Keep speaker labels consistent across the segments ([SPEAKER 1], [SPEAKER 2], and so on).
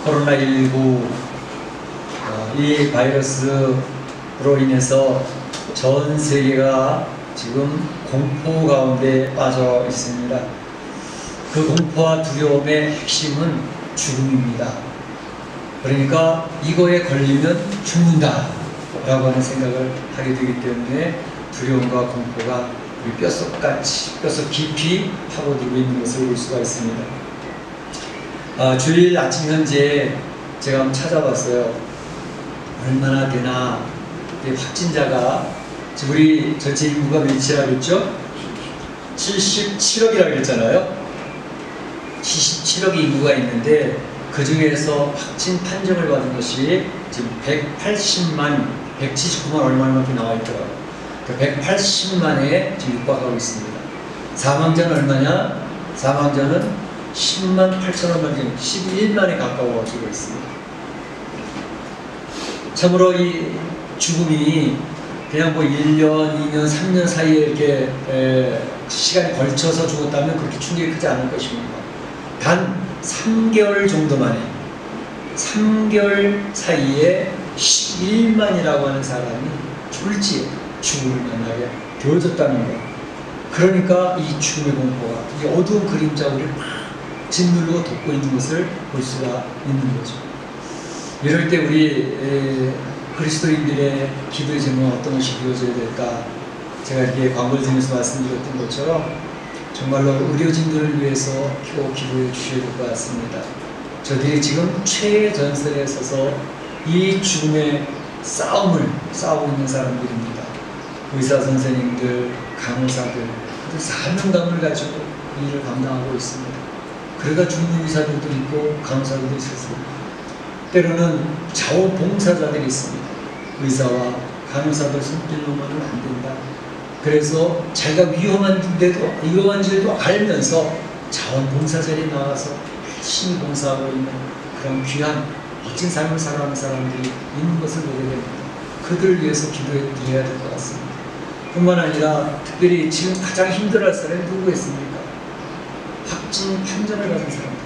[SPEAKER 1] 코로나19 이 바이러스로 인해서 전 세계가 지금 공포 가운데 빠져 있습니다. 그 공포와 두려움의 핵심은 죽음입니다. 그러니까 이거에 걸리면 죽는다 라고 하는 생각을 하게 되기 때문에 두려움과 공포가 우리 뼛속 깊이 파고들고 있는 것을 볼 수가 있습니다. 주일 아침 현재 제가 한번 찾아봤어요. 얼마나 되나. 확진자가 지금 우리 전체 인구가 몇이라고 그랬죠? 77억이라고 그랬잖아요. 77억의 인구가 있는데 그 중에서 확진 판정을 받은 것이 지금 180만, 179만 얼마밖에 나와 있더라고요. 그 180만에 지금 육박하고 있습니다. 사망자는 얼마냐? 사망자는 10만 8천여 명, 11만에 가까워지고 있습니다. 참으로 이 죽음이 그냥 뭐 1년, 2년, 3년 사이에 이렇게 시간이 걸쳐서 죽었다면 그렇게 충격이 크지 않을 것입니다. 단 3개월 정도 만에 3개월 사이에 11만이라고 하는 사람이 졸지에 죽음을 만나게 되어졌다는 것. 그러니까 이 죽음의 공포가 이 어두운 그림자 우리를 막 짓누르고 덮고 있는 것을 볼 수가 있는 거죠. 이럴 때 우리 그리스도인들의 기도의 제목은 어떤 것이 되어져야 될까? 제가 이렇게 광고를 드리면서 말씀드렸던 것처럼 정말로 의료진들을 위해서 꼭 기도해 주셔야 될 것 같습니다. 저들이 지금 최전선에 서서 이 죽음의 싸움을 싸우고 있는 사람들입니다. 의사 선생님들, 간호사들, 그들 사명감을 가지고 이 일을 감당하고 있습니다. 그러다 죽는 의사들도 있고 간호사들도 있었습니다. 때로는 자원봉사자들이 있습니다. 의사와 간호사들 손길 놓으면 안 된다. 그래서 자기가 위험한 줄도 알면서 자원봉사자들이 나와서 열심히 봉사하고 있는 그런 귀한 멋진 삶을 살아가는 사람들이 있는 것을 보게 됩니다. 그들을 위해서 기도해드려야 될 것 같습니다. 뿐만 아니라 특별히 지금 가장 힘들어할 사람이 누구겠습니까? 확진 판정을 받은 사람들.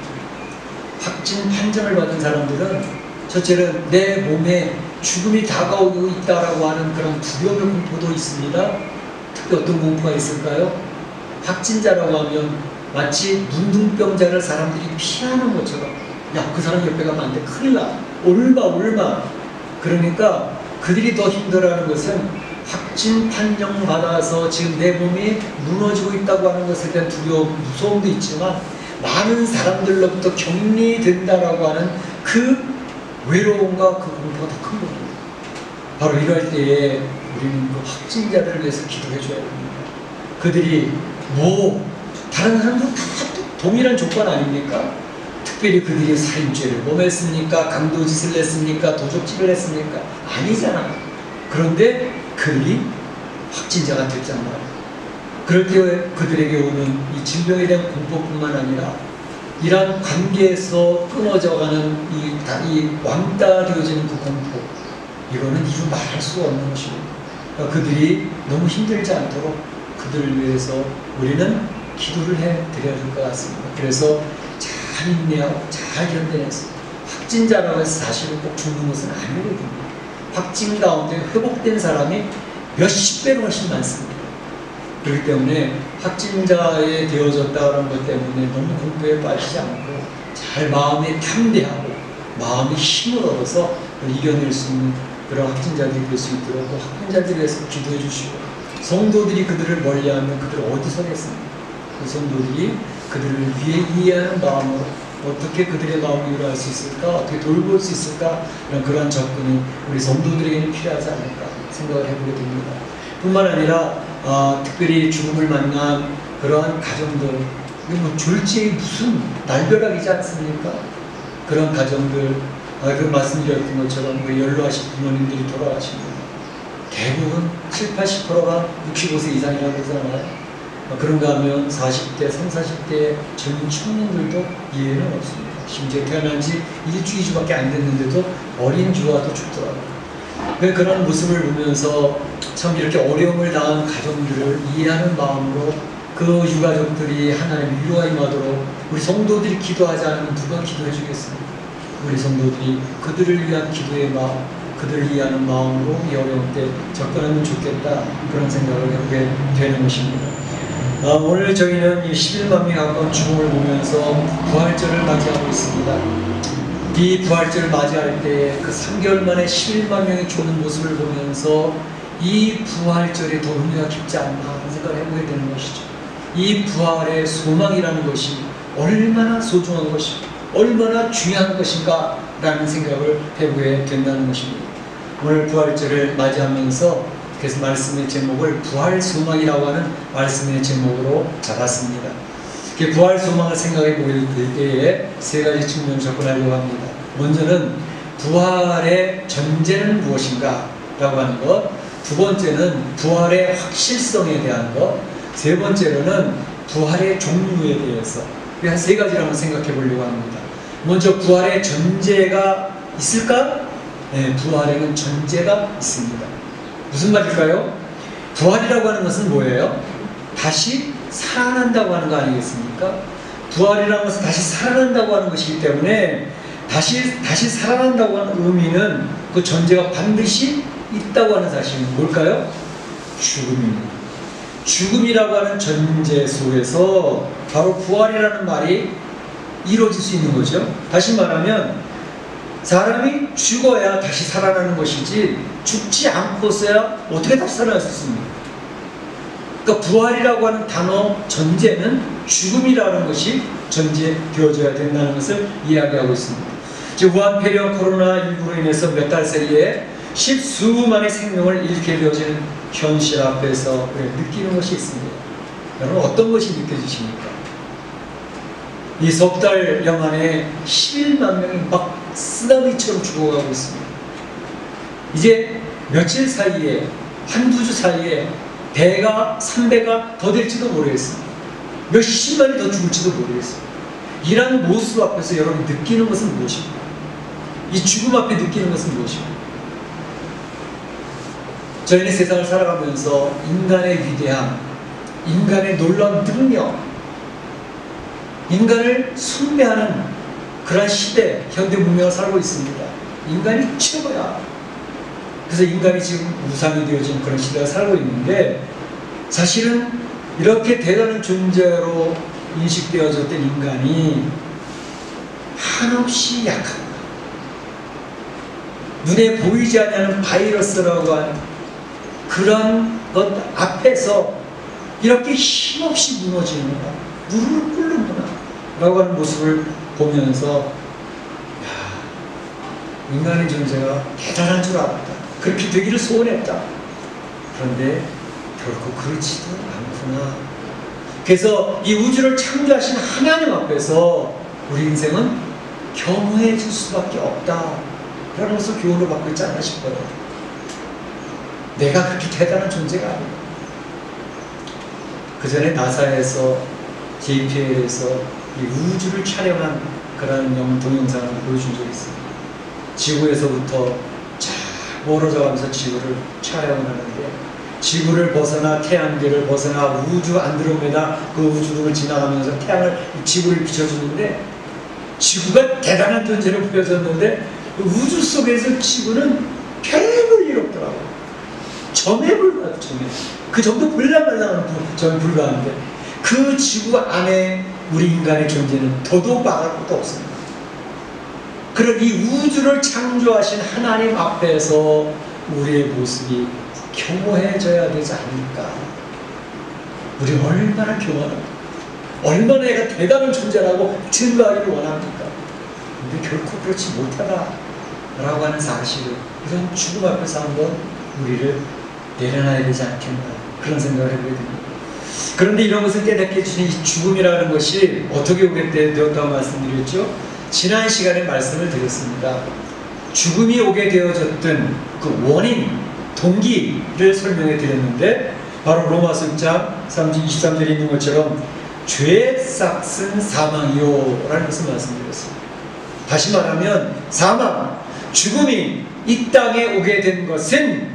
[SPEAKER 1] 확진 판정을 받은 사람들은 첫째는 내 몸에 죽음이 다가오고 있다라고 하는 그런 두려움의 공포도 있습니다. 특히 어떤 공포가 있을까요? 확진자라고 하면 마치 문둥병자를 사람들이 피하는 것처럼 야, 그 사람 옆에 가면 안 돼. 큰일 나. 얼마. 그러니까 그들이 더 힘들어하는 것은 확진 판정 받아서 지금 내 몸이 무너지고 있다고 하는 것에 대한 두려움, 무서움도 있지만 많은 사람들로부터 격리된다라고 하는 그 외로움과 그 공포가 더 큰 겁니다. 바로 이럴 때에 우리는 그 확진자들을 위해서 기도해 줘야 됩니다. 그들이 다른 사람들은 다 동일한 조건 아닙니까? 특별히 그들이 살인죄를 범했습니까? 강도짓을 했습니까? 도적질을 했습니까? 아니잖아. 그런데 그들이 확진자가 됐잖아요. 그럴 때 그들에게 오는 이 질병에 대한 공포뿐만 아니라 이러한 관계에서 끊어져가는 이 왕따 되어지는 그 공포, 이거는 이루 말할 수가 없는 것입니다. 그러니까 그들이 너무 힘들지 않도록 그들을 위해서 우리는 기도를 해드려야 될 것 같습니다. 그래서 잘 인내하고 잘 견뎌내서 확진자라고 해서 사실은 꼭 죽는 것은 아니거든요. 확진 가운데 회복된 사람이 몇십 배로 훨씬 많습니다. 그렇기 때문에 확진자에 되어졌다는 것 때문에 너무 공포에 빠지지 않고 잘 마음에 담대하고 마음의 힘을 얻어서 이겨낼 수 있는 그런 확진자들이 될 수 있도록 그 확진자들에 대해서 기도해 주시고, 성도들이 그들을 멀리하면 그들을 어디 서겠습니까? 그 성도들이 그들을 위해 이해하는 마음으로 어떻게 그들의 마음을 위로할 수 있을까? 어떻게 돌볼 수 있을까? 이런 그러한 접근이 우리 성도들에게는 필요하지 않을까 생각을 해보게 됩니다. 뿐만 아니라 특별히 죽음을 만난 그러한 가정들, 졸지에 무슨 날벼락이지 않습니까? 그런 가정들, 그 말씀드렸던 것처럼 연로하신 부모님들이 돌아가십니다. 대부분 70~80%가 65세 이상이라고 그러잖아요. 그런가 하면 40대, 30~40대 젊은 청년들도 이해는 없습니다. 심지어 태어난 지 1주, 2주밖에 안 됐는데도 어린 주와도 죽더라고요. 그런 모습을 보면서 참 이렇게 어려움을 당한 가정들을 이해하는 마음으로 그 유가족들이 하나님의 위로가 임하도록 우리 성도들이 기도하지 않으면 누가 기도해 주겠습니까? 우리 성도들이 그들을 위한 기도의 마음, 그들을 위하는 마음으로 이 어려운 때 접근하면 좋겠다, 그런 생각을 해보게 되는 것입니다. 오늘 저희는 이 11만 명에 가까운 죽음을 보면서 부활절을 맞이하고 있습니다. 이 부활절을 맞이할 때 그 3개월 만에 11만 명이 죽는 모습을 보면서 이 부활절에 더 의미가 깊지 않나 하는 생각을 해보게 되는 것이죠. 이 부활의 소망이라는 것이 얼마나 소중한 것이고 얼마나 중요한 것인가 라는 생각을 해보게 된다는 것입니다. 오늘 부활절을 맞이하면서 그래서 말씀의 제목을 부활소망이라고 하는 말씀의 제목으로 잡았습니다. 부활소망을 생각해 보게 될 때에 세 가지 측면을 접근하려고 합니다. 먼저는 부활의 전제는 무엇인가 라고 하는 것, 두 번째는 부활의 확실성에 대한 것, 세 번째로는 부활의 종류에 대해서 한 세 가지를 한번 생각해 보려고 합니다. 먼저 부활의 전제가 있을까? 네, 부활에는 전제가 있습니다. 무슨 말일까요? 부활이라고 하는 것은 뭐예요? 다시 살아난다고 하는 거 아니겠습니까? 부활이라는 것은 다시 살아난다고 하는 것이기 때문에 다시 살아난다고 하는 의미는 그 전제가 반드시 있다고 하는 사실은 뭘까요? 죽음입니다. 죽음이라고 하는 전제 속에서 바로 부활이라는 말이 이루어질 수 있는 거죠. 다시 말하면 사람이 죽어야 다시 살아나는 것이지 죽지 않고서야 어떻게 다시 살아날 수 있습니까? 그러니까 부활이라고 하는 단어 전제는 죽음이라는 것이 전제되어져야 된다는 것을 이야기하고 있습니다. 지금 우한 폐렴 코로나19로 인해서 몇 달 사이에 십수만의 생명을 잃게 되어지는 현실 앞에서 느끼는 것이 있습니다. 여러분 어떤 것이 느껴지십니까? 이 석 달여 만에 11만 명이 막 쓰나미처럼 죽어가고 있습니다. 이제 며칠 사이에 한두 주 사이에 배가 3배가 더 될지도 모르겠습니다. 몇십만이 더 죽을지도 모르겠습니다. 이러한 모습 앞에서 여러분 느끼는 것은 무엇입니까? 이 죽음 앞에 느끼는 것은 무엇입니까? 저희는 세상을 살아가면서 인간의 위대함, 인간의 놀라운 능력, 인간을 숭배하는 그런 시대, 현대 문명을 살고 있습니다. 인간이 최고야. 그래서 인간이 지금 우상이 되어진 그런 시대를 살고 있는데, 사실은 이렇게 대단한 존재로 인식되어졌던 인간이 한없이 약합니다. 눈에 보이지 않는 바이러스라고 하는 그런 것 앞에서 이렇게 힘없이 무너지는구나, 무릎을 꿇는구나 라고 하는 모습을 보면서 인간의 존재가 대단한 줄 알았다, 그렇게 되기를 소원했다. 그런데 결코 그렇지도 않구나. 그래서 이 우주를 창조하신 하나님 앞에서 우리 인생은 겸허해질 수밖에 없다 라는 것을 교훈을 받고 있지 않나 싶어요. 내가 그렇게 대단한 존재가 아니다. 그 전에 나사에서 JPL에서 이 우주를 촬영한 그런 동영상을 보여준 적이 있습니다. 지구에서부터 쫙 멀어져 가면서 지구를 촬영을 하는데, 지구를 벗어나 태양계를 벗어나 우주 안드로메다 그 우주를 지나가면서 지구를 비춰주는데, 지구가 대단한 존재로 보여졌는데 우주 속에서 지구는 별볼 일 없더라고요. 점에 불과해요. 점에. 그 정도 볼랑말랑한 점에 불과한데 그 지구 안에 우리 인간의 존재는 더더욱 말할 것도 없습니다. 그런 이 우주를 창조하신 하나님 앞에서 우리의 모습이 겸허해져야 되지 않을까. 우리 얼마나 겸허합니까? 얼마나 내가 대단한 존재라고 증거하기를 원합니까? 근데 결코 그렇지 못하다라고 하는 사실을, 이런 죽음 앞에서 한번 우리를 내려놔야 되지 않겠나, 그런 생각을 해보게 됩니다. 그런데 이런 것을 깨닫게 해주신 이 죽음이라는 것이 어떻게 오게 되었다고 말씀드렸죠? 지난 시간에 말씀을 드렸습니다. 죽음이 오게 되어졌던 그 원인, 동기를 설명해 드렸는데, 바로 로마서 6장 23절에 있는 것처럼 죄의 싹은 사망이요 라는 것을 말씀드렸습니다. 다시 말하면 사망, 죽음이 이 땅에 오게 된 것은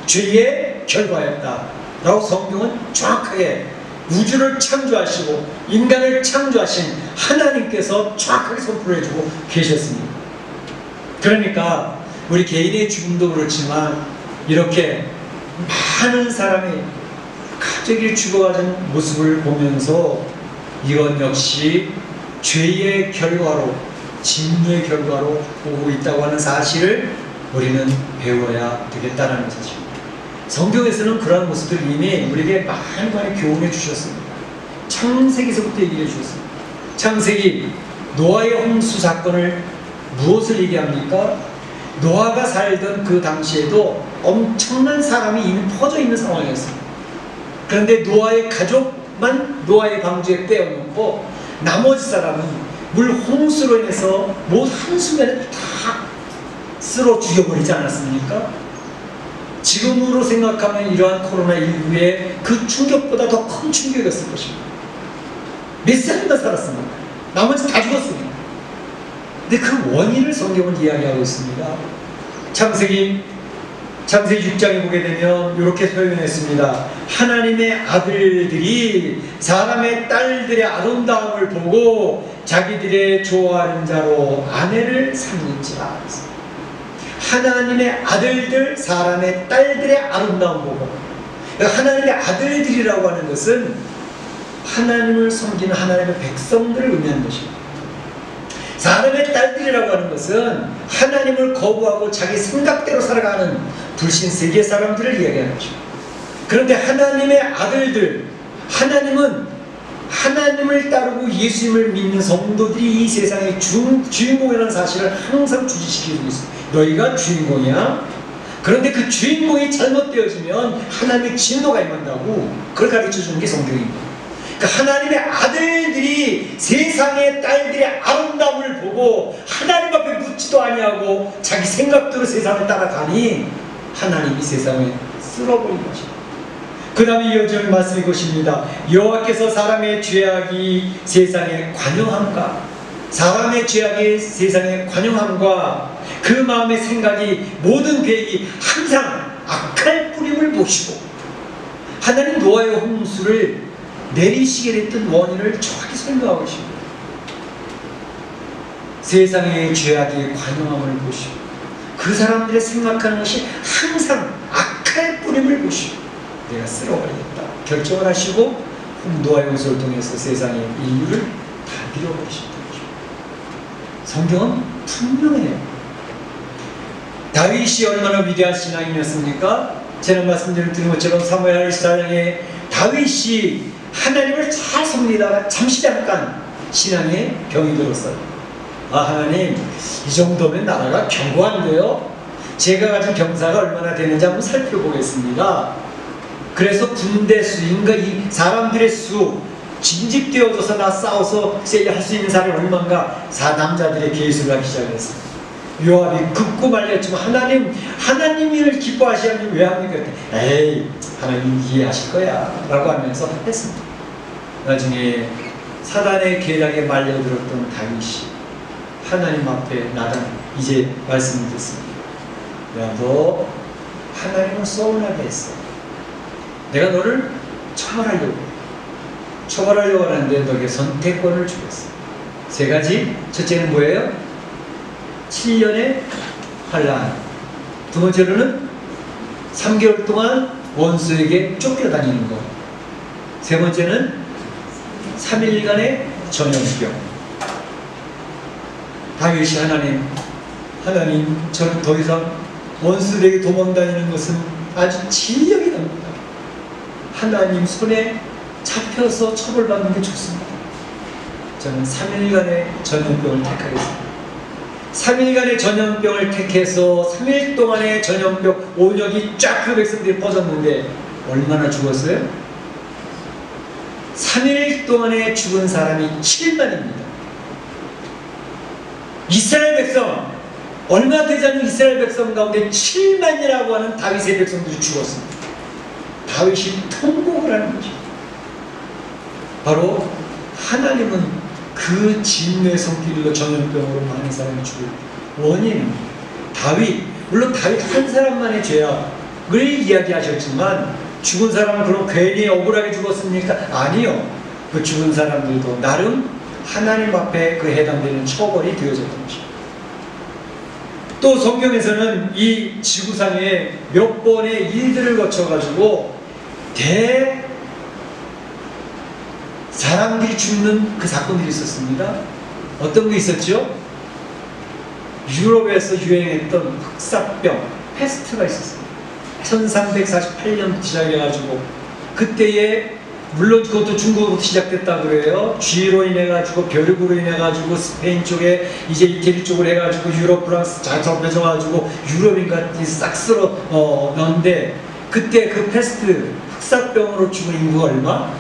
[SPEAKER 1] 죄의 결과였다 라고 성경은 정확하게, 우주를 창조하시고 인간을 창조하신 하나님께서 정확하게 선포를 해주고 계셨습니다. 그러니까 우리 개인의 죽음도 그렇지만 이렇게 많은 사람이 갑자기 죽어가는 모습을 보면서 이건 역시 죄의 결과로, 진노의 결과로 오고 있다고 하는 사실을 우리는 배워야 되겠다는 사실입니다. 성경에서는 그러한 모습들을 이미 우리에게 많이 교훈해 주셨습니다. 창세기서부터 얘기해 주셨습니다. 창세기 노아의 홍수 사건을 무엇을 얘기합니까? 노아가 살던 그 당시에도 엄청난 사람이 이미 퍼져 있는 상황이었습니다. 그런데 노아의 가족만 노아의 방주에 빼어놓고 나머지 사람은 물 홍수로 인해서 뭐 한순간에 다 쓸어 죽여버리지 않았습니까? 지금으로 생각하면 이러한 코로나19의 그 충격보다 더 큰 충격이었을 것입니다. 몇 사람만 살았습니다. 나머지 다 죽었습니다. 근데 그 원인을 성경은 이야기하고 있습니다. 창세기 6장에 보게 되면 이렇게 표현했습니다. 하나님의 아들들이 사람의 딸들의 아름다움을 보고 자기들의 좋아하는 자로 아내를 삼는지라. 하나님의 아들들, 사람의 딸들의 아름다움 보고, 하나님의 아들들이라고 하는 것은 하나님을 섬기는 하나님의 백성들을 의미하는 것입니다. 사람의 딸들이라고 하는 것은 하나님을 거부하고 자기 생각대로 살아가는 불신 세계 사람들을 이야기하는 것입니다. 그런데 하나님의 아들들, 하나님은 하나님을 따르고 예수님을 믿는 성도들이 이 세상의 주인공이라는 사실을 항상 주지시키고 있습니다. 너희가 주인공이야. 그런데 그 주인공이 잘못되어지면 하나님의 진노가 임한다고 그걸 가르쳐주는 게 성경입니다. 그러니까 하나님의 아들들이 세상의 딸들의 아름다움을 보고 하나님 앞에 묻지도 아니하고 자기 생각대로 세상을 따라가니 하나님이 세상을 쓸어버린 것입니다. 그 다음에 이어지는 말씀이 이것입니다. 여호와께서 사람의 죄악이 세상에 관영함과, 사람의 죄악이 세상에 관영함과 그 마음의 생각이 모든 계획이 항상 악할 뿌림을 보시고, 하나님 노아의 홍수를 내리시게 됐던 원인을 정확히 설명하고 있습니다. 세상의 죄악이 관영함을 보시고 그 사람들의 생각하는 것이 항상 악할 뿌림을 보시고 내가 쓸어버리겠다 결정을 하시고 노아의 홍수를 통해서 세상의 인류를 다 밀어버리셨다는 것입니다. 성경은 분명해요. 다윗이 얼마나 위대한 신앙인이었습니까? 제가 말씀드린 것처럼 사무엘 14장에 다윗이 하나님을 잘 섬기다가 잠깐 신앙에 병이 들었어요. 아, 하나님, 이 정도면 나라가 견고한데요? 제가 가진 병사가 얼마나 되는지 한번 살펴보겠습니다. 그래서 군대 수인가 이 사람들의 수, 징집되어져서 나 싸워서 할 수 있는 사람이 얼마인가 남자들의 계수를 하기 시작했어요. 요압이 긋고 말렸지만 하나님을 기뻐하시는 왜 합니까? 에이, 하나님 이해하실 거야 라고 하면서 했습니다. 나중에 사단의 계략에 말려들었던 다윗이 하나님 앞에 나단 이제 말씀을 듣습니다. 야, 너 하나님을 서운하게 했어. 내가 너를 처벌하려고 하는데 너에게 선택권을 주겠어. 세 가지. 첫째는 뭐예요? 7년의 환난. 두 번째로는 3개월 동안 원수에게 쫓겨다니는 것. 세 번째는 3일간의 전염병. 다윗이 하나님 저는 더 이상 원수들에게 도망다니는 것은 아주 진력이 납니다. 하나님 손에 잡혀서 처벌받는 게 좋습니다. 저는 3일간의 전염병을 택하겠습니다. 3일간의 전염병을 택해서 3일 동안의 전염병 온역이 쫙 그 백성들이 퍼졌는데 얼마나 죽었어요? 3일 동안에 죽은 사람이 7만입니다. 이스라엘 백성, 얼마 되지 않는 이스라엘 백성 가운데 7만이라고 하는 다윗의 백성들이 죽었습니다. 다윗이 통곡을 하는 거죠. 바로 하나님은 그 진노의 손길로 전염병으로 많은 사람이 죽을 원인은 물론 다윗 한 사람만의 죄악을 이야기하셨지만 죽은 사람은 그럼 괜히 억울하게 죽었습니까? 아니요. 그 죽은 사람들도 나름 하나님 앞에 그 해당되는 처벌이 되어졌던 것입니다. 또 성경에서는 이 지구상에 몇 번의 일들을 거쳐가지고 사람들이 죽는 그 사건들이 있었습니다. 어떤 게 있었죠? 유럽에서 유행했던 흑사병, 패스트가 있었습니다. 1348년부터 시작해가지고 그때에 물론 그것도 중국으로부터 시작됐다고 그래요. 쥐로 인해가지고 벼룩으로 인해가지고 스페인 쪽에 이제 이태리 쪽으로 해가지고 유럽 프랑스 잘 접해져가지고 유럽인까지 싹 쓸어 넣는데 그때 그 패스트 흑사병으로 죽은 인구가 얼마?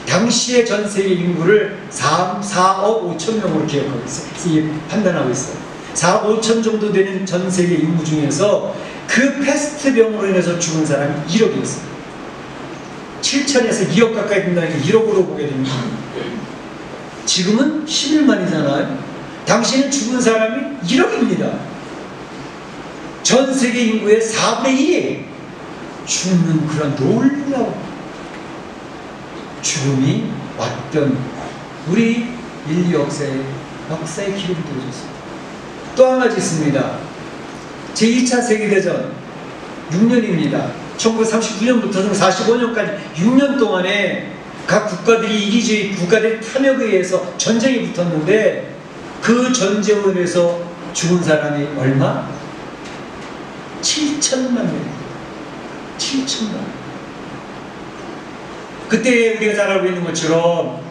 [SPEAKER 1] 당시의 전 세계 인구를 4억 5천 명으로 기억하고 있어요. 판단하고 있어요. 4억 5천 정도 되는 전 세계 인구 중에서 그 패스트병으로 인해서 죽은 사람이 1억이었어요. 7천에서 2억 가까이 된다니까 1억으로 보게 됩니다. 지금은 11만이잖아요. 당시에는 죽은 사람이 1억입니다. 전 세계 인구의 4분의 1이 죽는 그런 놀라운 죽음이 왔던 우리 인류 역사의 기록이 되어졌습니다. 또 한 가지 있습니다. 제2차 세계대전 6년입니다. 1939년부터 45년까지 6년 동안에 각 국가들이 이기주의 국가들의 탐욕에 의해서 전쟁이 붙었는데 그 전쟁으로 인해서 죽은 사람이 얼마? 7천만 명. 7천만 명. 그때 우리가 잘 알고 있는 것처럼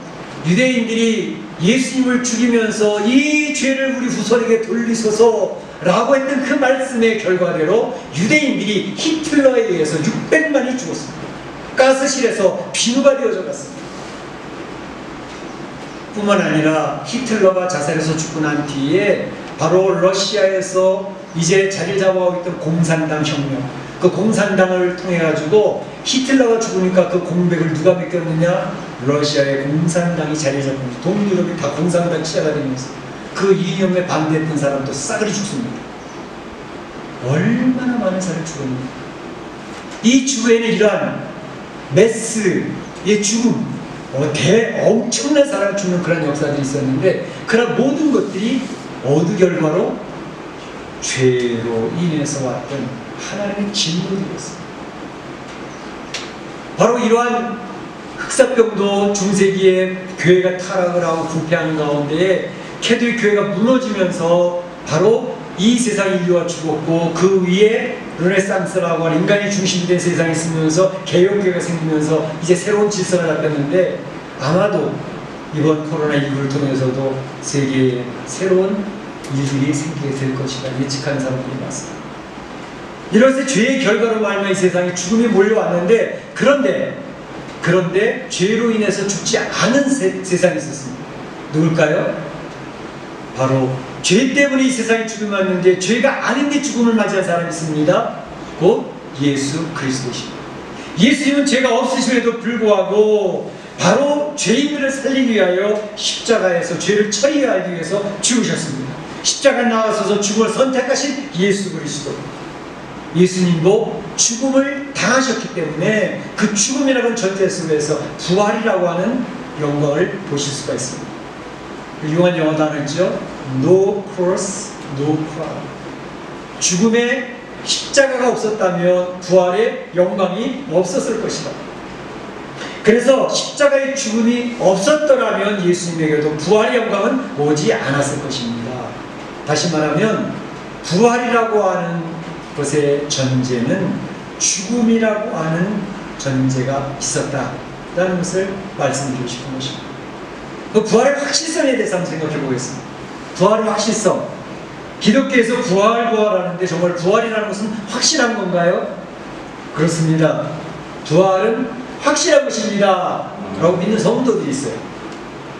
[SPEAKER 1] 유대인들이 예수님을 죽이면서 이 죄를 우리 후손에게 돌리소서 라고 했던 그 말씀의 결과대로 유대인들이 히틀러에 의해서 600만이 죽었습니다. 가스실에서 비누가 되어져 갔습니다. 뿐만 아니라 히틀러가 자살해서 죽고 난 뒤에 바로 러시아에서 이제 자리 잡아오고 있던 공산당 혁명, 그 공산당을 통해 가지고 히틀러가 죽으니까 그 공백을 누가 메꼈느냐? 러시아의 공산당이 자리 잡고 동유럽이 다 공산당 시작이 되면서 그 이념에 반대했던 사람도 싸그리 죽습니다. 얼마나 많은 사람이 죽었는가. 이 주에는 이러한 메스의 죽음, 엄청난 사람이 죽는 그런 역사들이 있었는데 그런 모든 것들이 어느 결과로? 죄로 인해서 왔던 하나님의 진노들이었습니다. 바로 이러한 흑사병도 중세기에 교회가 타락을 하고 부패하는 가운데 캐톨릭 교회가 무너지면서 바로 이 세상 인류가 죽었고 그 위에 르네상스라고 하는 인간이 중심이 된 세상이 있으면서 개혁교회가 생기면서 이제 새로운 질서가 잡혔는데 아마도 이번 코로나19를 통해서도 세계에 새로운 일들이 생기게 될 것이다 예측하는 사람들이 많습니다. 이것의 죄의 결과로 말미암아 이 세상에 죽음이 몰려왔는데 그런데 죄로 인해서 죽지 않은 세상이 있었습니다. 누굴까요? 바로 죄 때문에 이 세상에 죽음이 왔는데 죄가 아닌데 죽음을 맞이한 사람이 있습니다. 곧 예수 그리스도십니다. 예수님은 죄가 없으심에도 불구하고 바로 죄인들을 살리기 위하여 십자가에서 죄를 처리하기 위해서 죽으셨습니다. 십자가에 나가서서 죽음을 선택하신 예수 그리스도. 예수님도 죽음을 당하셨기 때문에 그 죽음이라는 전제 속에서 부활이라고 하는 영광을 보실 수가 있습니다. 유명한 영어 단어 있죠? No cross, no crown. 죽음의 십자가가 없었다면 부활의 영광이 없었을 것이다. 그래서 십자가의 죽음이 없었더라면 예수님에게도 부활의 영광은 오지 않았을 것입니다. 다시 말하면 부활이라고 하는 것의 전제는 죽음이라고 하는 전제가 있었다라는 것을 말씀드리고 싶은 것입니다. 그 부활의 확실성에 대해서 한번 생각해 보겠습니다. 부활의 확실성. 기독교에서 부활하는데 정말 부활이라는 것은 확실한 건가요? 그렇습니다. 부활은 확실한 것입니다 라고 믿는 성도들이 있어요.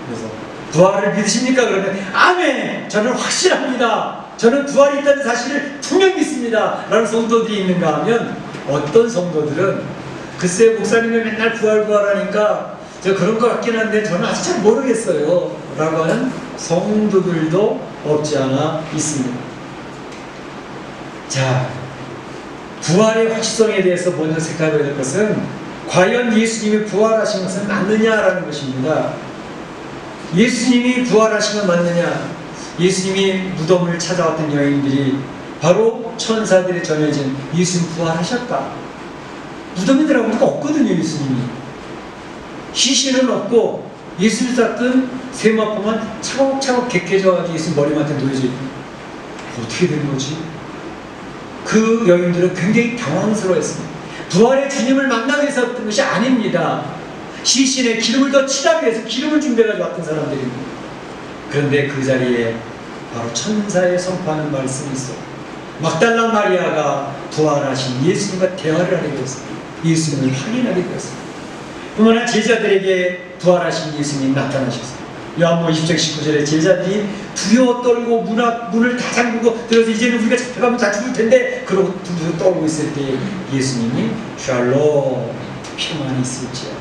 [SPEAKER 1] 그래서 부활을 믿으십니까? 그러면 아멘! 저는 확실합니다. 저는 부활이 있다는 사실을 분명히 믿습니다 라는 성도들이 있는가 하면 어떤 성도들은 글쎄 목사님이 맨날 부활하니까 저 그런 것 같긴 한데 저는 아직 잘 모르겠어요 라고 하는 성도들도 없지 않아 있습니다. 자, 부활의 확실성에 대해서 먼저 생각해야 될 것은 과연 예수님이 부활하신 것은 맞느냐라는 것입니다. 예수님이 부활하신 건 맞느냐? 예수님이 무덤을 찾아왔던 여인들이 바로 천사들이 전해진 예수님 부활하셨다. 무덤에 들어가면 누가 없거든요. 예수님이 시신은 없고 예수를 쌌던 세마포만 차곡차곡 객해져가지고 예수님 머리맡에 놓여져 있고 어떻게 된 거지? 그 여인들은 굉장히 당황스러워했습니다. 부활의 주님을 만나기 위해서 왔던 것이 아닙니다. 시신에 기름을 더 칠하기 위해서 기름을 준비해가지고 왔던 사람들입니다. 그런데 그 자리에 바로 천사의 선포하는 말씀이 있어요. 막달라 마리아가 부활하신 예수님과 대화를 하게 되었습니다. 예수님을 확인하게 되었습니다. 뿐만 아니라 제자들에게 부활하신 예수님이 나타나셨습니다. 요한복음 20장 19절에 제자들이 두려워 떨고 문을 다 잠그고 들어서 이제는 우리가 잡혀가면 다 죽을 텐데 그러고 두려워 떨고 있을 때 예수님이 샬롬 평안이 있을지어다.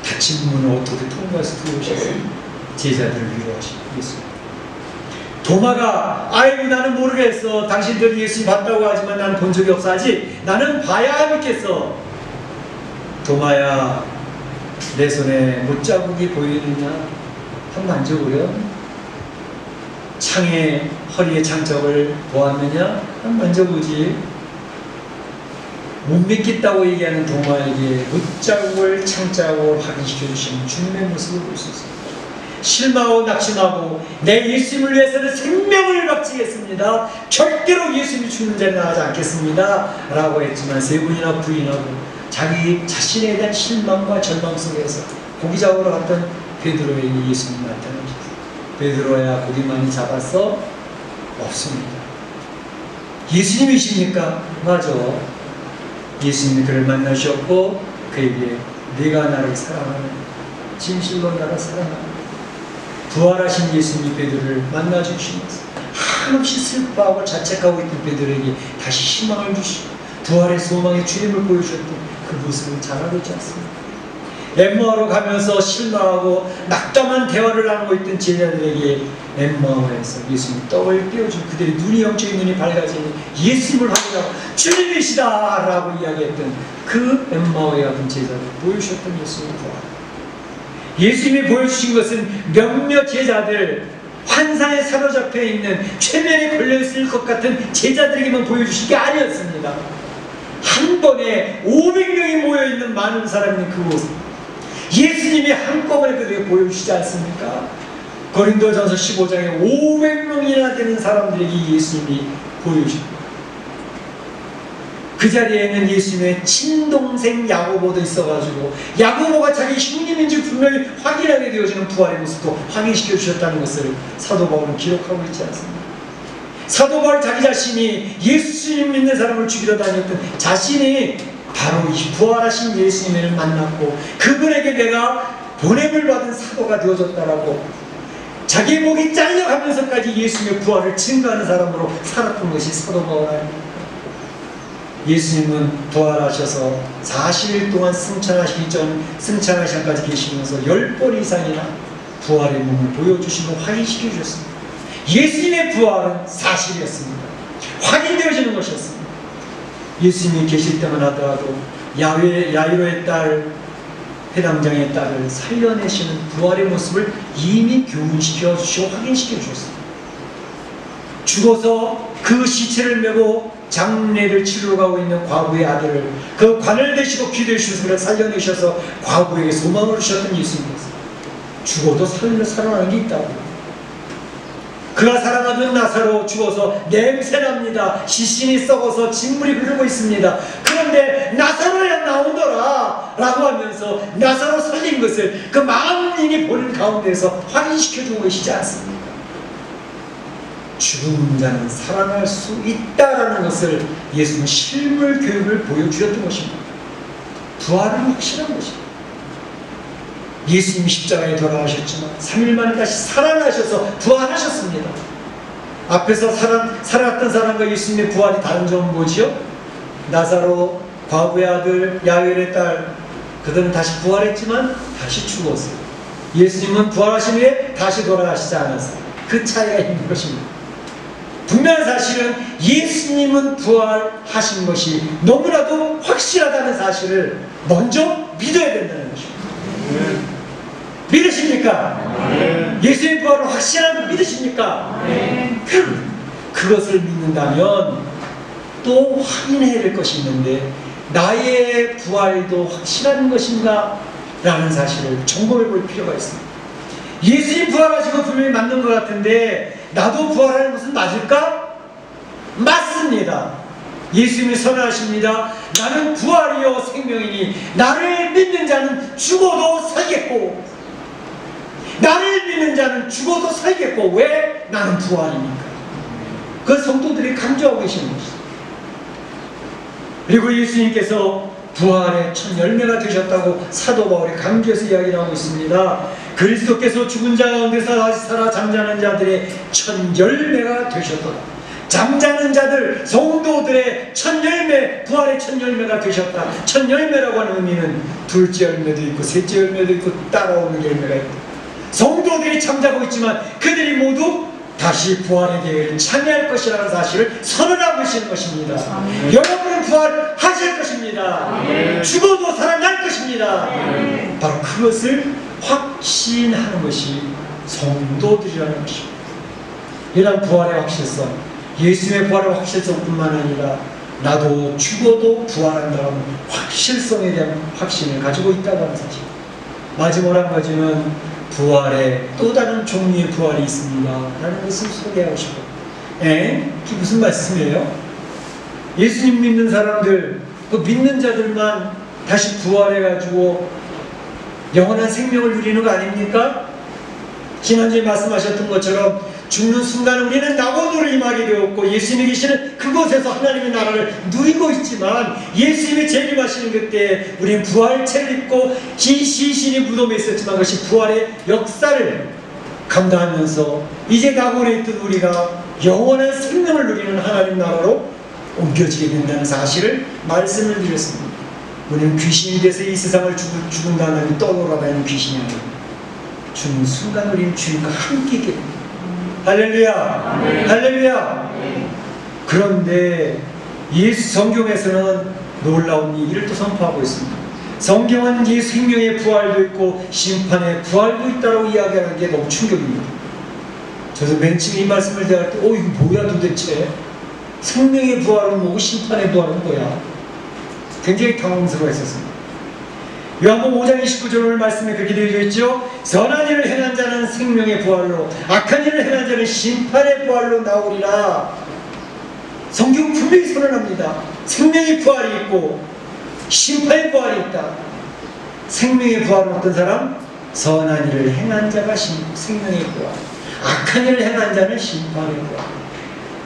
[SPEAKER 1] 닫힌 문을 어떻게 통과해서 들어오셨어요. 제자들을 위로하신 예수님. 도마가 아이고 나는 모르겠어. 당신들이 예수님 봤다고 하지만 나는 본 적이 없어. 아직 나는 봐야 믿겠어. 도마야 내 손에 못자국이 보이느냐? 한번 만져보려? 창에 허리에 장적을 보았느냐? 한번 만져보지. 못 믿겠다고 얘기하는 도마에게 못자국을 창자국으로 확인시켜 주시는 주님의 모습을 볼 수 있습니다. 실망하고 낙심하고 내 예수님을 위해서는 생명을 바치겠습니다. 절대로 예수님이 죽는 자리에 나가지 않겠습니다. 라고 했지만 세 번이나 부인하고 자기 자신에 대한 실망과 절망 속에서 고기 잡으러 갔던 베드로에게 예수님이 나타나셨어요. 베드로야 고기 많이 잡았어? 없습니다. 예수님이십니까? 맞아. 예수님이 그를 만나셨고 그에게 네가 나를 사랑하는 진실로 나를 사랑하는 부활하신 예수님이 베드로를 만나주시면서 한없이 슬퍼하고 자책하고 있던 베드로에게 다시 희망을 주시고 부활의 소망의 주님을 보여주셨던 그 모습을 잘 알고 있지 않습니까? 엠마오로 가면서 실망하고 낙담한 대화를 나누고 있던 제자들에게 엠마오에서 예수님 떡을 떼어주고 그들의 눈이 영적인 눈이 밝아지니 예수님을 확인하고 주님이시다 라고 이야기했던 그 엠마오에 가던 제자들 보여주셨던 예수님의 부활. 예수님이 보여주신 것은 몇몇 제자들 환상에 사로잡혀 있는 최면에 걸려있을 것 같은 제자들에게만 보여주신 게 아니었습니다. 한 번에 500명이 모여있는 많은 사람이 있는 그곳 예수님이 한꺼번에 그들에게 보여주시지 않습니까? 고린도전서 15장에 500명이나 되는 사람들에게 예수님이 보여주십니다. 그 자리에는 예수님의 친동생 야고보도 있어가지고 야고보가 자기 형님인지 분명히 확인하게 되어지는 부활의 모습도 확인시켜 주셨다는 것을 사도 바울은 기록하고 있지 않습니까? 사도 바울 자기 자신이 예수님 믿는 사람을 죽이러 다녔던 자신이 바로 이 부활하신 예수님을 만났고 그분에게 내가 보냄을 받은 사도가 되어졌다라고 자기 목이 잘려가면서까지 예수님의 부활을 증거하는 사람으로 살았던 것이 사도 바울 아닙니까? 예수님은 부활하셔서 40일 동안 승천하시기 전 승천하시기까지 계시면서 10번 이상이나 부활의 몸을 보여주시고 확인시켜 주셨습니다. 예수님의 부활은 사실이었습니다. 확인되어지는 것이었습니다. 예수님이 계실 때만 하더라도 야이로의 딸 회당장의 딸을 살려내시는 부활의 모습을 이미 교훈시켜 주시고 확인시켜 주셨습니다. 죽어서 그 시체를 메고 장례를 치르러 가고 있는 과부의 아들을 그 관을 대시고 기도해 주셔서 그를 살려내셔서 과부에게 소망을 주셨던 예수님께서 죽어도 살아나는 게 있다고. 그가 살아나던 나사로 죽어서 냄새납니다. 시신이 썩어서 진물이 흐르고 있습니다. 그런데 나사로야 나오더라 라고 하면서 나사로 살린 것을 그 만인이 보는 가운데서 확인시켜준 것이지 않습니까? 죽은 자는 살아날 수 있다라는 것을 예수님은 실물 교육을 보여주셨던 것입니다. 부활은 확실한 것입니다. 예수님이 십자가에 돌아가셨지만 3일 만에 다시 살아나셔서 부활하셨습니다. 앞에서 살아났던 사람과 예수님의 부활이 다른 점은 뭐지요? 나사로, 과부의 아들, 야일의 딸 그들은 다시 부활했지만 다시 죽었어요. 예수님은 부활하신 후에 다시 돌아가시지 않았어요. 그 차이가 있는 것입니다. 분명한 사실은 예수님은 부활하신 것이 너무나도 확실하다는 사실을 먼저 믿어야 된다는 것입니다. 믿으십니까? 믿으십니까? 예수의 부활을 확실하게 믿으십니까? 그것을 믿는다면 또 확인해야 될 것이 있는데, 나의 부활도 확실한 것인가? 라는 사실을 점검해 볼 필요가 있습니다. 예수님 부활하시고 분명히 맞는 것 같은데 나도 부활하는 것은 맞을까? 맞습니다. 예수님이 선언하십니다. 나는 부활이요 생명이니 나를 믿는 자는 죽어도 살겠고, 나를 믿는 자는 죽어도 살겠고. 왜? 나는 부활이니까. 그 성도들이 강조하고 계시는 것이죠. 그리고 예수님께서 부활의 첫 열매가 되셨다고 사도 바울이 강조해서 이야기를 하고 있습니다. 그리스도께서 죽은 자 가운데서 다시 살아 잠자는 자들의 첫 열매가 되셨도다. 잠자는 자들, 성도들의 첫 열매, 부활의 첫 열매가 되셨다. 첫 열매라고 하는 의미는 둘째 열매도 있고 셋째 열매도 있고 따라오는 열매가 있고, 성도들이 잠자고 있지만 그들이 모두 다시 부활의 계획을 참여할 것이라는 사실을 선언하고 계시는 것입니다. 여러분은 부활하실 것입니다. 죽어도 살아날 것입니다. 바로 그것을 확신하는 것이 성도들이라는 것입니다. 이런 부활의 확실성, 예수의 부활의 확실성뿐만 아니라 나도 죽어도 부활한다는 확실성에 대한 확신을 가지고 있다는 사실. 마지막 한 가지는 부활에 또 다른 종류의 부활이 있습니다 라는 것을 소개하고 싶어요. 그게 무슨 말씀이에요? 예수님 믿는 사람들, 그 믿는 자들만 다시 부활해가지고 영원한 생명을 누리는 거 아닙니까? 지난주에 말씀하셨던 것처럼 죽는 순간 우리는 낙원으로 임하게 되었고 예수님이 계시는 그곳에서 하나님의 나라를 누리고 있지만, 예수님이 재림하시는 그때 우리는 부활체를 입고 시신이 무덤에 있었지만 그것이 부활의 역사를 감당하면서 이제 낙원에 있던 우리가 영원한 생명을 누리는 하나님 나라로 옮겨지게 된다는 사실을 말씀을 드렸습니다. 우리는 귀신이 돼서 이 세상을 죽은 다음에 떠돌아다니는 귀신이 아니고 죽는 순간 우리는 주님과 함께 있게 됩니다. 할렐루야! 아멘. 할렐루야! 아멘. 그런데 예수 성경에서는 놀라운 얘기를 또 선포하고 있습니다. 성경은 예수 생명의 부활도 있고 심판의 부활도 있다고 이야기하는 게 너무 충격입니다. 저도 맨 처음 이 말씀을 대할 때 이거 뭐야 도대체? 생명의 부활은 뭐고 심판의 부활은 뭐야? 굉장히 당황스러워했었습니다. 요한복음 5장 29절 말씀에 그렇게 되어 있죠. 선한 일을 행한 자는 생명의 부활로, 악한 일을 행한 자는 심판의 부활로 나오리라. 성경 분명히 선언합니다. 생명의 부활이 있고 심판의 부활이 있다. 생명의 부활은 어떤 사람? 선한 일을 행한 자가 생명의 부활, 악한 일을 행한 자는 심판의 부활.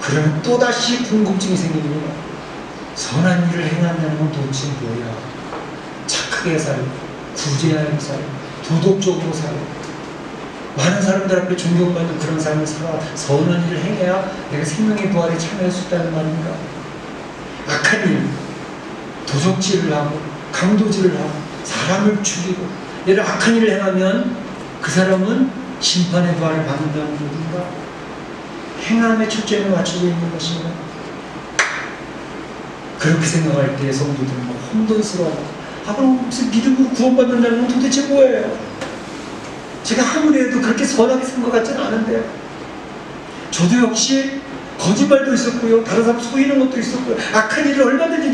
[SPEAKER 1] 그러면 또다시 궁금증이 생깁니다. 선한 일을 행한 자는 도대체 뭐야? 착하게 살고, 구제하게 살고, 도덕적으로 살고, 많은 사람들 앞에 존경받는 그런 삶을 살아 선한 일을 행해야 내가 생명의 부활에 참여할 수 있다는 말인가? 악한 일, 도적질을 하고 강도질을 하고 사람을 죽이고 이런 악한 일을 행하면 그 사람은 심판의 부활을 받는다는 것인가? 행함의 초점에 맞춰져 있는 것인가? 그렇게 생각할 때 성도들은 혼돈스러워. 그럼 무슨 믿음으로 구원받는다는 건 도대체 뭐예요? 제가 아무리 해도 그렇게 선하게 산 것 같지는 않은데요. 저도 역시 거짓말도 있었고요, 다른 사람 속이는 것도 있었고요, 악한 일을 얼마든지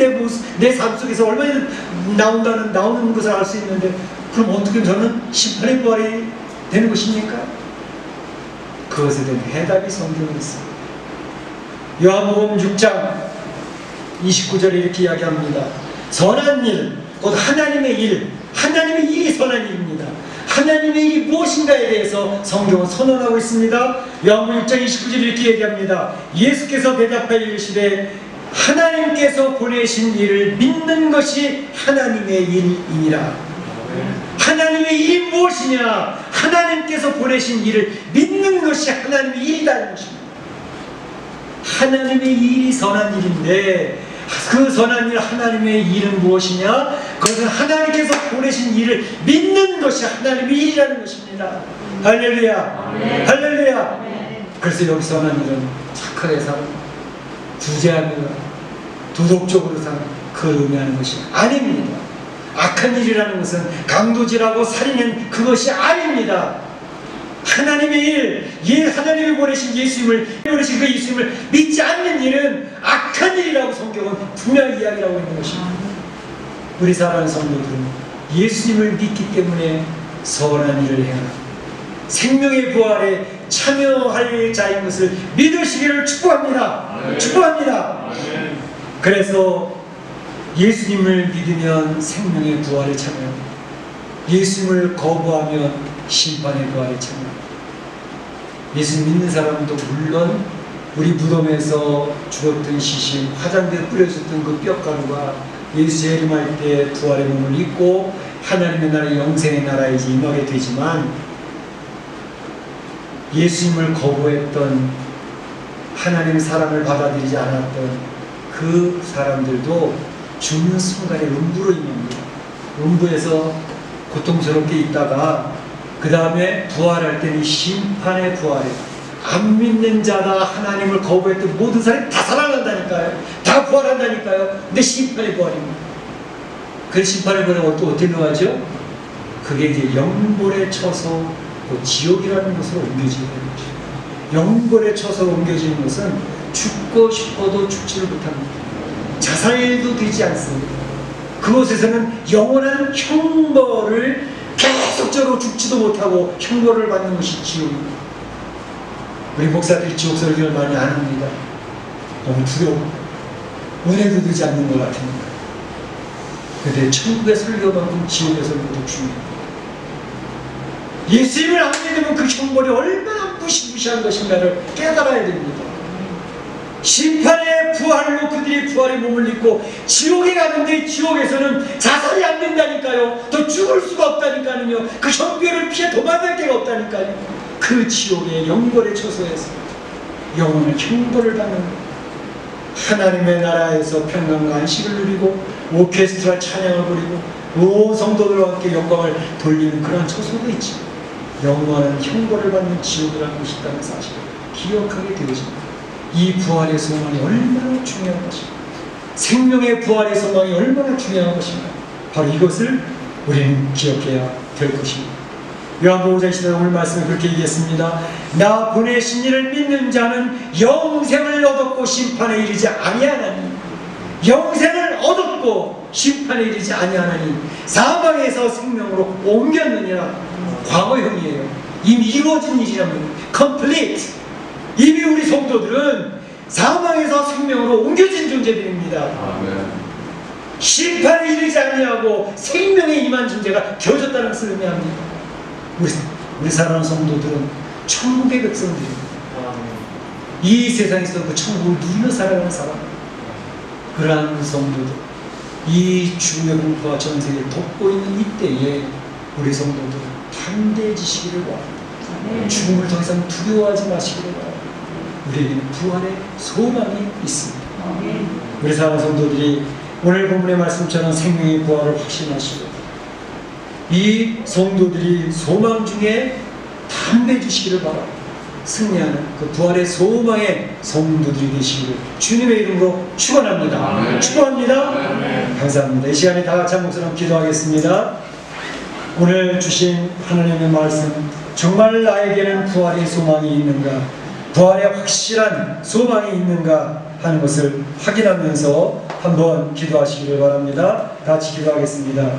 [SPEAKER 1] 내 삶 속에서 얼마든지 나오는 것을 알 수 있는데, 그럼 어떻게 저는 심판의 부활이 되는 것입니까? 그것에 대한 해답이 성경에 있습니다. 요한복음 6장 29절에 이렇게 이야기합니다. 선한 일, 곧 하나님의 일, 하나님의 일이 선한 일입니다. 하나님의 일이 무엇인가에 대해서 성경은 선언하고 있습니다. 요한복음 6장 29절에 이렇게 얘기합니다. 예수께서 대답하여 이르시되 하나님께서 보내신 일을 믿는 것이 하나님의 일이니라. 하나님의 일이 무엇이냐? 하나님께서 보내신 일을 믿는 것이 하나님의 일이라는 것입니다. 하나님의 일이 선한 일인데 그 선한 일, 하나님의 일은 무엇이냐? 그것은 하나님께서 보내신 일을 믿는 것이 하나님의 일이라는 것입니다. 할렐루야! 아멘. 할렐루야! 아멘. 그래서 여기 선한 일은 착하게 살고 구제하며 도덕적으로 사는 그걸 의미하는 것이 아닙니다. 악한 일이라는 것은 강도질하고 살인은 그것이 아닙니다. 하나님의 일, 하나님이 보내신 보내신 그 예수님을 믿지 않는 일은 악한 일이라고 성경은 분명히 이야기하고 있는 것입니다. 우리 사랑하는 성도들은 예수님을 믿기 때문에 선한 일을 해야 합니다. 생명의 부활에 참여할 자인 것을 믿으시기를 축복합니다. 축복합니다. 그래서 예수님을 믿으면 생명의 부활에 참여합니다. 예수님을 거부하면 심판의 부활에 참여합니다. 예수님 믿는 사람도 물론 우리 무덤에서 죽었던 시신, 화장대에 뿌려졌던 그 뼈가루가 예수 재림할 때 부활의 몸을 입고 하나님의 나라, 영생의 나라에 이제 임하게 되지만, 예수님을 거부했던, 하나님의 사랑을 받아들이지 않았던 그 사람들도 죽는 순간에 음부로 임합니다. 음부에서 고통스럽게 있다가 그 다음에 부활할 때는 심판의 부활에, 안 믿는 자다, 하나님을 거부했던 모든 사람이 다 살아난다니까요. 다 부활한다니까요. 근데 심판의 부활입니다. 그 심판의 부활은 어떻게 나가죠? 그게 이제 영벌에 쳐서 그 지옥이라는 곳으로 옮겨지게 되는 것입니다. 영벌에 쳐서 옮겨지는 것은 죽고 싶어도 죽지를 못합니다. 자살도 되지 않습니다. 그곳에서는 영원한 형벌을 계속적으로 죽지도 못하고 형벌을 받는 것이 지옥입니다. 우리 목사들이 지옥 설교를 많이 안 합니다. 너무 두려워. 은혜도 되지 않는 것 같으니까. 근데 천국의 설교만큼 지옥의 설교도 중요해요. 예수님을 안 믿으면 그 형벌이 얼마나 무시무시한 것인가를 깨달아야 됩니다. 심판의 부활로 그들이 부활의 몸을 입고 지옥에 가는데, 지옥에서는 자살이 안 된다니까요. 더 죽을 수가 없다니까요. 그 형벌을 피해 도망갈 데가 없다니까요. 그 지옥의 영벌의 처소에서 영원한 형벌을 받는 하나님의 나라에서 평강과 안식을 누리고 오케스트라 찬양을 부리고 온 성도들과 함께 영광을 돌리는 그런 처소도 있지. 영원한 형벌을 받는 지옥이라는 것이 있다는 사실을 기억하게 되어집니다. 이 부활의 소망이 얼마나 중요한 것인가, 생명의 부활의 소망이 얼마나 중요한 것인가, 바로 이것을 우리는 기억해야 될 것입니다. 요한복음 5장 10절 오늘 말씀을 그렇게 얘기했습니다. 나 보내신 이를 믿는 자는 영생을 얻었고 심판에 이르지 아니하나니, 영생을 얻었고 심판에 이르지 아니하나니, 사망에서 생명으로 옮겼느니라. 과거형이에요. 이미 이루어진 일이랍니다. complete. 이미 우리 성도들은 사망에서 생명으로 옮겨진 존재들입니다. 아멘. 심판에 이르지 아니하고 생명에 임한 존재가 되어졌다는 것을 의미합니다. 우리 사랑하는 성도들은 천국의 백성들입니다. 이 세상에서 그 천국을 누리며 살아가는 사람, 그러한 성도들, 이 죽음의 공포가 전 세계를 덮고 있는 이때에 우리 성도들은 담대해지시기를 바랍니다. 죽음을 더 이상 두려워하지 마시기를 바랍니다. 우리에게는 부활의 소망이 있습니다. 우리 사랑하는 성도들이 오늘 본문의 말씀처럼 생명의 부활을 확신하시고, 이 성도들이 소망 중에 담대해지시기를 바랍니다. 승리하는 그 부활의 소망의 성도들이 되시기를 주님의 이름으로 축원합니다. 아멘. 축원합니다. 아멘. 감사합니다. 이 시간에 다 같이 한 목소리로 기도하겠습니다. 오늘 주신 하나님의 말씀, 정말 나에게는 부활의 소망이 있는가, 부활의 확실한 소망이 있는가 하는 것을 확인하면서 한번 기도하시기를 바랍니다. 같이 기도하겠습니다.